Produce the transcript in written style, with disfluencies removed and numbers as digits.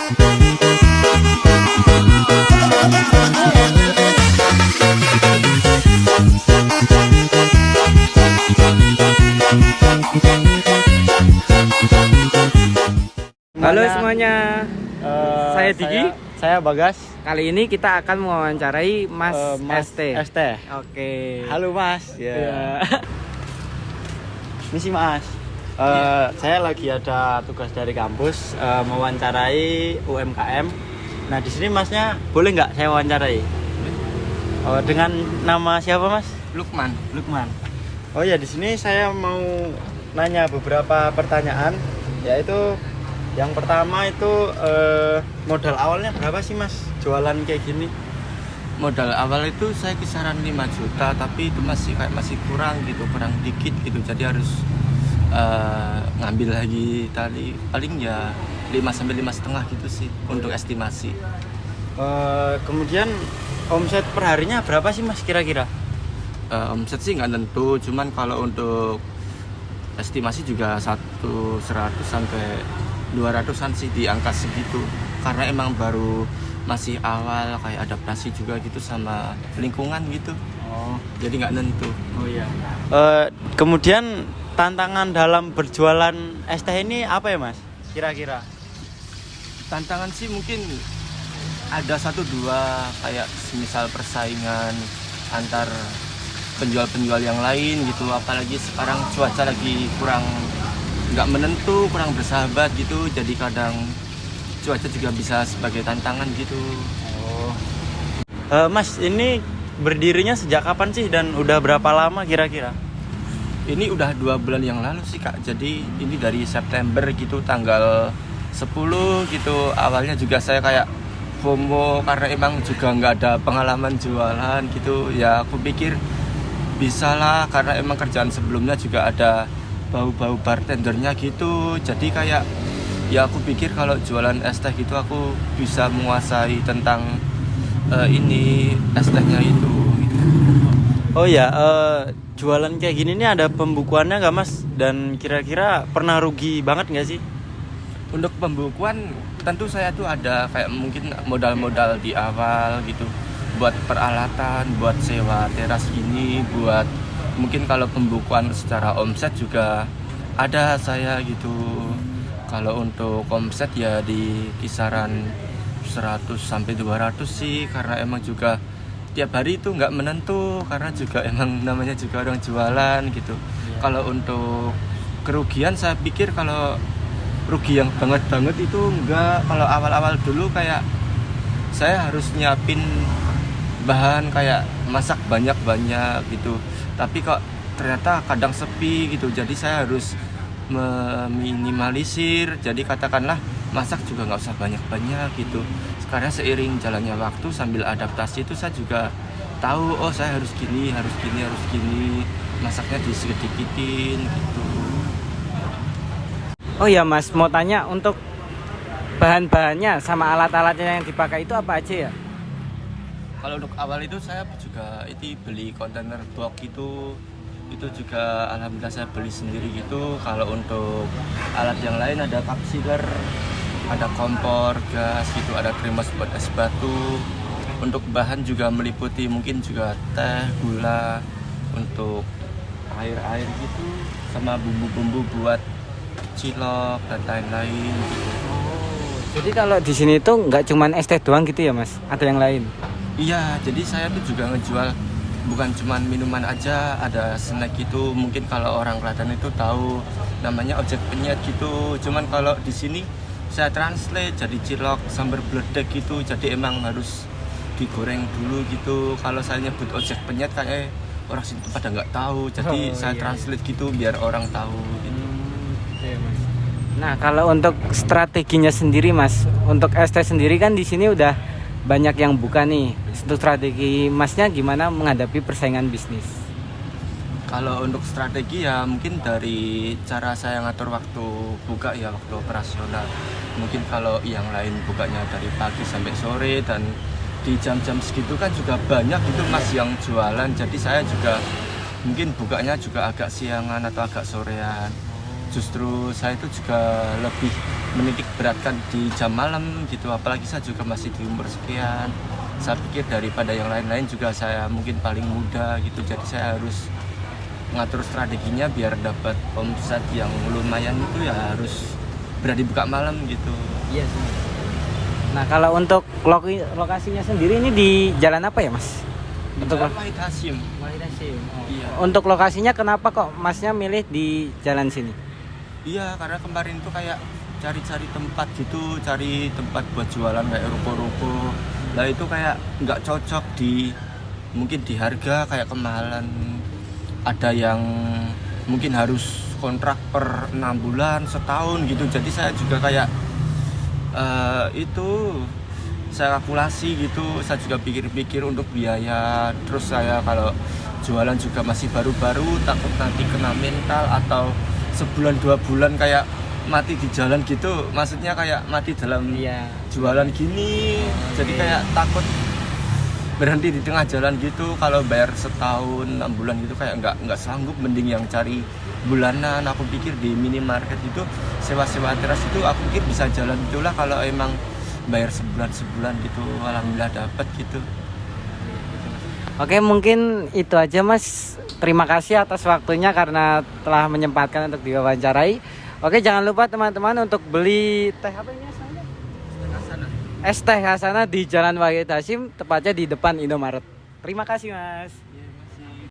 Halo semuanya, saya Diki. Saya Bagas. Kali ini kita akan mewawancarai Mas ST. Oke. Halo Mas. Ya. Misi Mas. Saya lagi ada tugas dari kampus mewawancarai UMKM. Nah di sini Masnya boleh nggak saya wawancarai? Dengan nama siapa Mas? Lukman. Oh ya, di sini saya mau nanya beberapa pertanyaan, yaitu yang pertama itu modal awalnya berapa sih Mas jualan kayak gini? Modal awal itu saya kisaran 5 juta, tapi itu masih kurang dikit gitu, jadi harus ngambil lagi tali paling ya 5 sampai 5,5 gitu sih untuk estimasi. Kemudian omset per harinya berapa sih Mas kira-kira? Omset sih nggak tentu, cuman kalau untuk estimasi juga 100 sampai 200-an sih di angka segitu, karena emang baru masih awal, kayak adaptasi juga gitu sama lingkungan gitu. Jadi nggak nentu. Kemudian tantangan dalam berjualan es teh ini apa ya Mas kira-kira? Tantangan sih mungkin ada 1-2, kayak misal persaingan antar penjual-penjual yang lain gitu, apalagi sekarang cuaca lagi kurang nggak menentu, kurang bersahabat gitu, jadi kadang cuaca juga bisa sebagai tantangan gitu. Mas ini berdirinya sejak kapan sih dan udah berapa lama kira-kira? Ini udah 2 bulan yang lalu sih Kak, jadi ini dari September gitu, tanggal 10 gitu. Awalnya juga saya kayak FOMO karena emang juga nggak ada pengalaman jualan gitu ya, aku pikir bisa lah karena emang kerjaan sebelumnya juga ada bau-bau bartendernya gitu, jadi kayak ya aku pikir kalau jualan es teh gitu aku bisa menguasai tentang ini es tehnya itu. Oh ya, jualan kayak gini nih ada pembukuannya nggak Mas? Dan kira-kira pernah rugi banget nggak sih? Untuk pembukuan tentu saya tuh ada kayak mungkin modal-modal di awal gitu, buat peralatan, buat sewa teras gini, buat mungkin kalau pembukuan secara omset juga ada saya gitu. Kalau untuk omset ya di kisaran 100 sampai 200 sih, karena emang juga tiap hari itu nggak menentu, karena juga emang namanya juga orang jualan gitu. Kalau untuk kerugian saya pikir kalau rugi yang banget itu enggak. Kalau awal-awal dulu kayak saya harus nyiapin bahan kayak masak banyak-banyak gitu, tapi kok ternyata kadang sepi gitu, jadi saya harus meminimalisir. Jadi katakanlah masak juga nggak usah banyak-banyak gitu. Sekarang seiring jalannya waktu sambil adaptasi itu saya juga tahu, oh saya harus gini, masaknya disedikit-dikitin gitu. Oh ya Mas, mau tanya untuk bahan-bahannya sama alat-alatnya yang dipakai itu apa aja ya? Kalau untuk awal itu saya juga beli kontainer box itu juga alhamdulillah saya beli sendiri gitu. Kalau untuk alat yang lain ada kapsiler, ada kompor gas gitu, ada termos buat es batu. Untuk bahan juga meliputi mungkin juga teh, gula, untuk air gitu, sama bumbu-bumbu buat cilok dan lain-lain gitu. Jadi kalau di sini tuh nggak cuman es teh doang gitu ya Mas? Ada yang lain? Iya, jadi saya tuh juga ngejual bukan cuman minuman aja, ada snack gitu. Mungkin kalau orang Klaten itu tahu namanya ojek penyet gitu. Cuman kalau di sini saya translate jadi cilok sambar bledek gitu. Jadi emang harus digoreng dulu gitu. Kalau saya nyebut ojek penyet kayak orang sini tuh pada nggak tahu. Jadi saya translate gitu biar orang tahu gitu. Nah, kalau untuk strateginya sendiri Mas, untuk es teh sendiri kan di sini udah banyak yang buka nih. Untuk strategi Masnya gimana menghadapi persaingan bisnis? Kalau untuk strategi ya mungkin dari cara saya ngatur waktu buka ya, waktu operasional. Mungkin kalau yang lain bukanya dari pagi sampai sore, dan di jam-jam segitu kan juga banyak itu Mas yang jualan. Jadi saya juga mungkin bukanya juga agak siangan atau agak sorean. justru saya itu juga lebih menitik beratkan di jam malam gitu, apalagi saya juga masih di umur sekian. Saya pikir daripada yang lain-lain juga saya mungkin paling muda gitu, jadi saya harus ngatur strateginya biar dapat omset yang lumayan itu ya harus berani buka malam gitu. Iya sih. Nah, kalau untuk lokasinya sendiri ini di jalan apa ya, Mas? Untuk Wahid Hasyim. Iya. Untuk lokasinya kenapa kok Masnya milih di jalan sini? Iya, karena kemarin tuh kayak cari-cari tempat gitu, cari tempat buat jualan kayak ruko-ruko. Lah itu kayak nggak cocok mungkin di harga kayak kemahalan. Ada yang mungkin harus kontrak per 6 bulan, setahun gitu. Jadi saya juga kayak saya kalkulasi gitu, saya juga pikir-pikir untuk biaya. Terus saya kalau jualan juga masih baru-baru, takut nanti kena mental atau sebulan 2 bulan kayak mati di jalan gitu, maksudnya kayak mati dalam jualan gini. Jadi kayak takut berhenti di tengah jalan gitu. Kalau bayar setahun 6 bulan gitu kayak nggak sanggup, mending yang cari bulanan. Aku pikir di minimarket itu sewa-sewa teras itu aku pikir bisa jalan itulah kalau emang bayar sebulan gitu. Alhamdulillah dapat gitu. Oke, mungkin itu aja, Mas. Terima kasih atas waktunya karena telah menyempatkan untuk diwawancarai. Oke, jangan lupa teman-teman untuk beli teh apa ini asalnya? Es Teh Hasanah di Jalan Wahid Hasyim, tepatnya di depan Indomaret. Terima kasih, Mas.